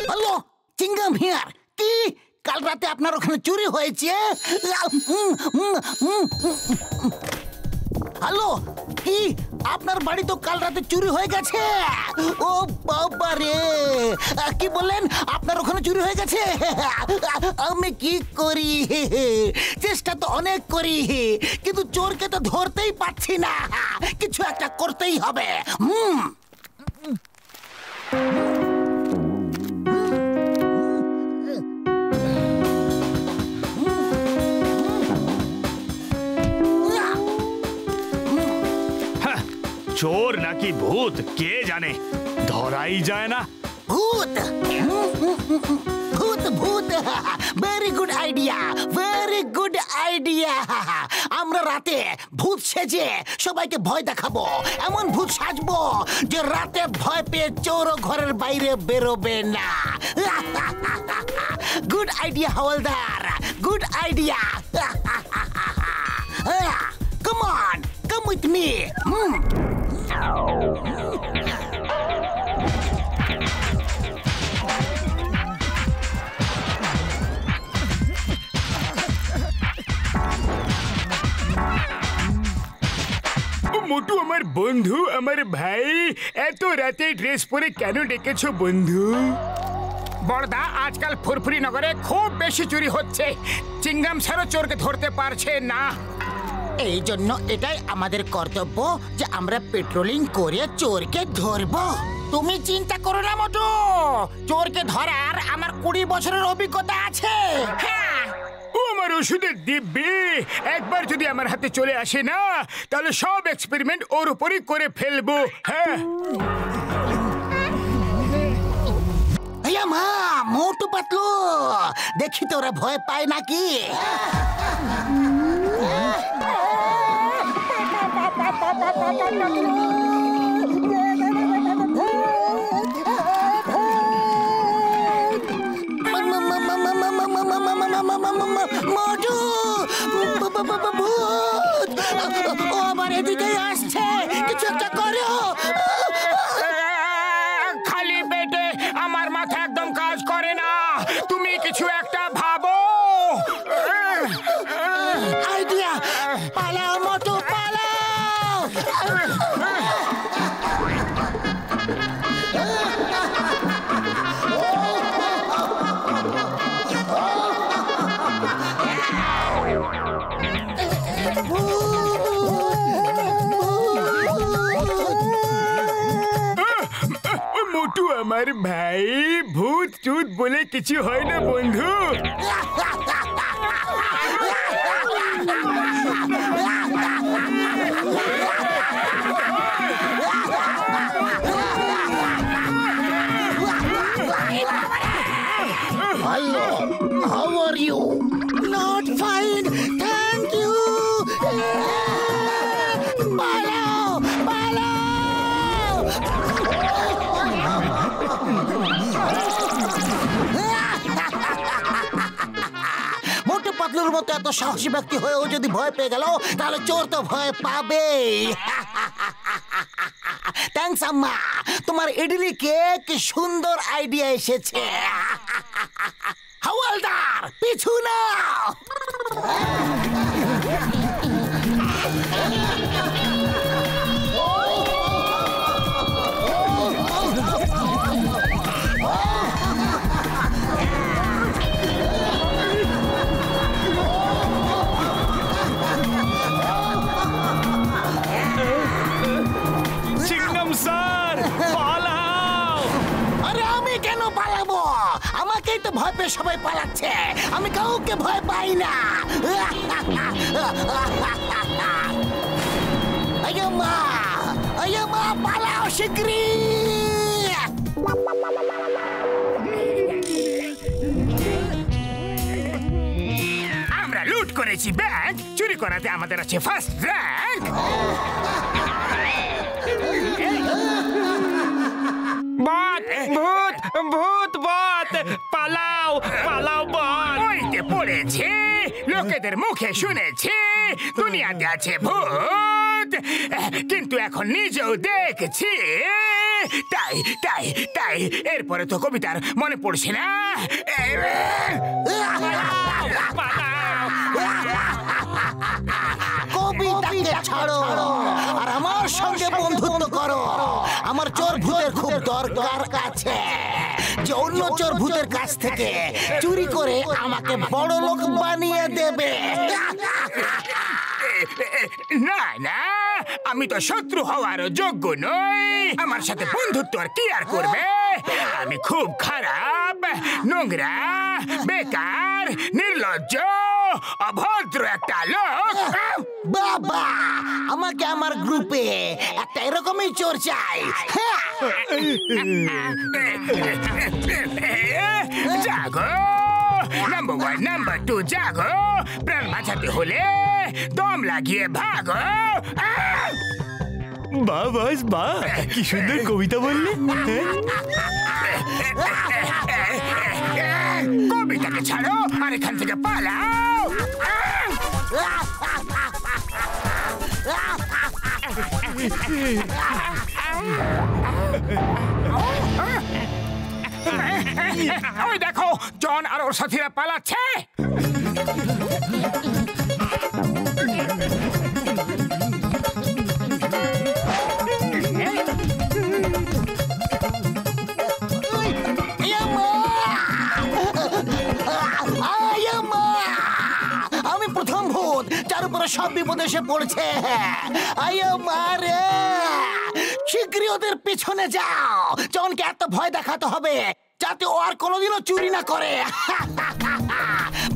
Hello, চিংগাম here. কি কাল রাতে আপনার ওখানে চুরি হয়েছে? হ্যালো, কি আপনার বাড়ি তো কাল রাতে চুরি হয়ে গেছে? ও বাবা রে, কি বললেন? আপনার ওখানে চুরি হয়ে গেছে? আমি কি করি? চেষ্টা তো অনেক করি, কিন্তু চোরকে তো ধরতেই পারছি না। কিছু একটা করতেই হবে। চোর নাকি ভূত কে জানে, ধরাই যায় না। ভূত ভূত ভূত, very good idea, very good idea. আমরা রাতে ভূত সেজে সবাইকে ভয় দেখাবো। এমন ভূত সাজবো যে রাতে ভয় পেয়ে চোরও ঘরের বাইরে বেরোবে না। Good idea Hawaldar, good idea. Come on, come with me. Motu আমার বন্ধু, আমার ভাই, এত রাতে ড্রেস পরে কেন ডেকেছো বন্ধু? বড়দা, আজকাল ফুরফুরি নগরে খুব বেশি চুরি হচ্ছে। চিংগাম স্যারও চোরকে ধরতে পারছে না। এই জন্য এটাই আমাদের কর্তব্য যে আমরা পেট্রোলিং করে চোরকে ধরবো। তুমি চিন্তা করো না মোটু, চোরকে ধরার আমার 20 বছরের অভিজ্ঞতা আছে। হ্যাঁ, ও আমার ওষুধের দিব্যি। একবার যদি আমার হাতে চলে আসে না, তাহলে সব এক্সপেরিমেন্ট ওর উপরই করে ফেলবো। হ্যাঁ, মা, মোটু পাতলু, দেখি তো ওরা ভয় পায় নাকি। মোটু, ভূত ও আবার এদিকে আসছে, কিছু একটা করো। খালি পেটে আমার মাথা একদম কাজ করে না। তুমি কিছু একটা ভাবো। আইডিয়া, পালাও মোটু, পালাও। মোটু আমার ভাই, ভূত চুত বলে কিছু হয় না বন্ধু। Hello, how are you? Not fine, thank you. পালাও, পালাও। মোটু পাতলুর মতো এত সাহসী ব্যক্তি হয়েও যদি ভয় পেয়ে গেল, তাহলে চোর তো ভয় পাবে। থ্যাঙ্কস আম্মা, তোমার ইডলি কেক সুন্দর আইডিয়া এসেছে। হাওলদার, পিছু নাও। চিংগাম স্যার, পালাও। আরে আমি কেন পালাবো? আমাকেই তো ভয় পেয়ে সবাই পালাচ্ছে। আমি কাউকে ভয় পাই না। আয়ো মা, পালাও শিগগিরি। আমরা লুট করেছি ব্যাংক, চুরি করাতে আমাদের আছে ফার্স্ট র্যাঙ্ক। ভূত ভূত বত, পালাও পালাও বল। ওইতে পড়েছে, লোকেদের মুখে শুনেছি দুনিয়াতে আছে ভূত, কিন্তু এখন নিজেও দেখছি। তাই তাই তাই এরপরে তো কবিতার মনে পড়ছে না। কবিতাকে ছাড়ো আর আমার সঙ্গে বন্ধুত্ব করো। আমার চোর ভূতের খুব দরকার আছে, যে অন্য চোর ভূতের কাছ থেকে চুরি করে আমাকে বড় লোক বানিয়ে দেবে। না না, আমি তো শত্রু হওয়ার যোগ্য নই। আমার সাথে বন্ধুত্ব আর কি আর করবে? আমি খুব খারাপ, নোংরা, বেকার, নির্লজ্জ, অভদ্র একটা লোক। বাবা, আমাকে আমার গ্রুপে একটা এরকমই চোর চাই। জাগো, নাম্বার 1 নাম্বার 2 জাগো। প্রাণ বাঁচাতে হলে দম লাগিয়ে ভাগো। বাহ বাস বাহ, কি সুন্দর কবিতা বললি। কবিতাকে ছাড়ো আর এখান থেকে পালাও। ওই দেখো, জন আর ওর সাথীরা পালাচ্ছে। আমি প্রথম ভূত যার উপরে সব বিপদ এসে পড়ছে। আয় মারে, শীঘ্রই ওদের পিছনে যাও। জনকে এত ভয় দেখাতে হবে যাতে ও আর কোনোদিনও চুরি না করে।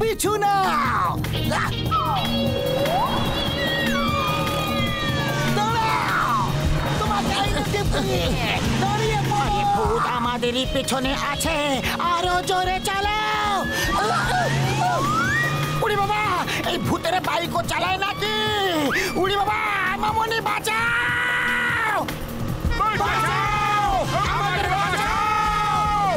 পিছু নাও। ভূত আমাদেরই পেছনে আছে, আরো জোরে চালাও। উড়ি বাবা, এই ভূতের বাইকও চালায় নাকি? উড়ি বাবা, মামনি বাঁচাও, বাঁচাও, আমাদের বাঁচাও।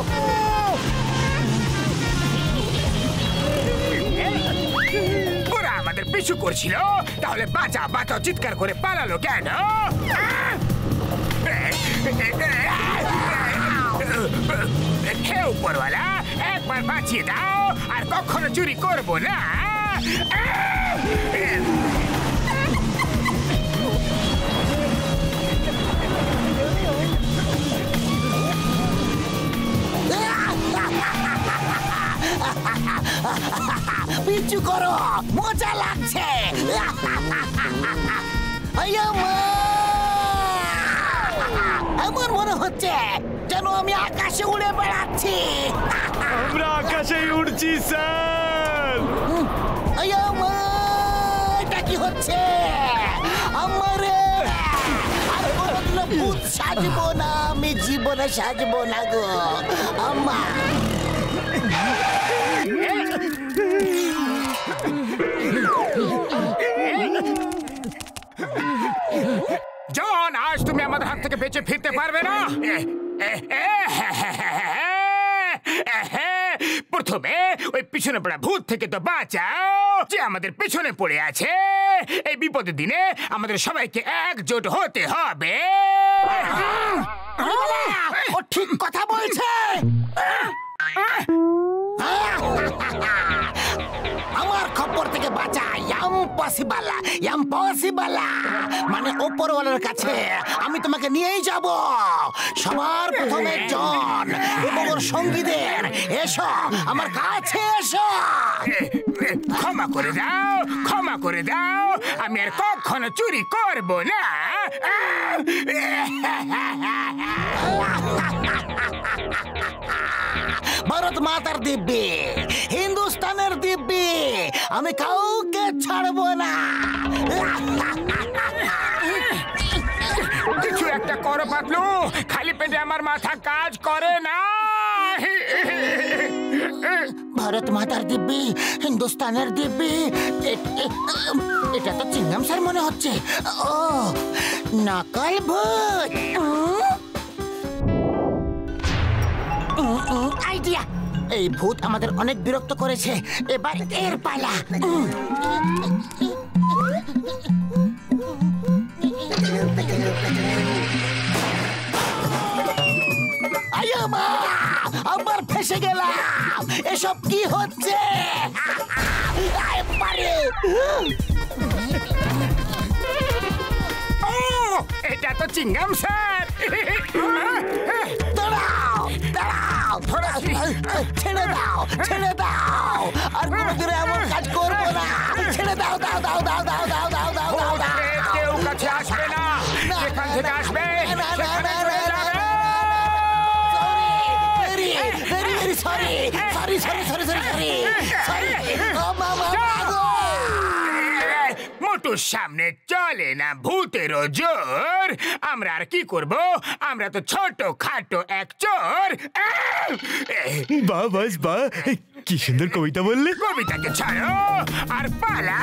ওরা আমাদের পিছু করছিল, তাহলে বাঁচা বাঁচাও চিৎকার করে পালালো কেন? হে উপরওয়ালা, একবার বাঁচিয়ে দাও, আর কখনো চুরি করবো না। পিছু করো, মজা লাগছে। এমন মনে হচ্ছে যেন আমি আকাশে উড়ে বেড়াচ্ছি। আমরা আকাশে উড়ছি স্যার। এটা কি হচ্ছে? আমারে আর কোনোদিনও ভূত সাজবো না, আমি জীবনে সাজবো না গো আম্মা। জন, আজ তুমি আমাদের হাত থেকে বেঁচে ফিরতে পারবে না। প্রথমে ওই পিছনে পড়া ভূত থেকে তো বাঁচাও, যে আমাদের পিছনে পড়ে আছে। এই বিপদের দিনে আমাদের সবাইকে একজোট হতে হবে। ও ঠিক কথা বলছে। আমার খবর থেকে বাঁচা ইম্পসিবল, ইম্পসিবল। মানে ওপরওয়ালার কাছে আমি তোমাকে নিয়েই যাব। সবার প্রথমে জন এবং ওর সঙ্গীদের, এসো আমার কাছে এসো। ক্ষমা করে দাও, ক্ষমা করে দাও, আমি আর কখনো চুরি করব না। ভারত মাতার দিব্যি, হিন্দুস্তানের দিব্যি, আমি কাউকে ছাড়বো না। কিছু একটা করো পাতলু, খালি পেটে আমার মাথা কাজ করে না। ভারত মাতার দিব্যি, হিন্দুস্তানের দিব্যি, এটা তো চিংগাম স্যার মনে হচ্ছে। ও নকল ভূত। আইডিয়া, এই ভূত আমাদের অনেক বিরক্ত করেছে, এবার এর পালা। আয়া মা, আবার ফেসে গেলাম। এসব কি হচ্ছে? আয় পারে। ও, এটা তো চিংগাম স্যার। দাঁড়াও, দাঁড়াও, ছেড়ে দাও, ছেড়ে দাও। আর কোনোদিন এমন কাজ করবো না। ছেড়ে দাও, দাও, দাও, দাও, দাও, দাও, দাও, দাও, দাও, দাও। কেউ কাছে আসবে না, যেখান থেকে আসবে সেখানে চলে যাবে। Sorry, sorry, sorry, sorry, sorry, sorry, sorry. ও মামা, গো। মোটুর সামনে চলে না ভূতেরও জোর। আমরা আর কি করব? আমরা তো ছোট খাটো এক চোর। বাহ বাস বাহ, কি সুন্দর কবিতা বললে। কবিতাকে ছাড়ো আর পালা।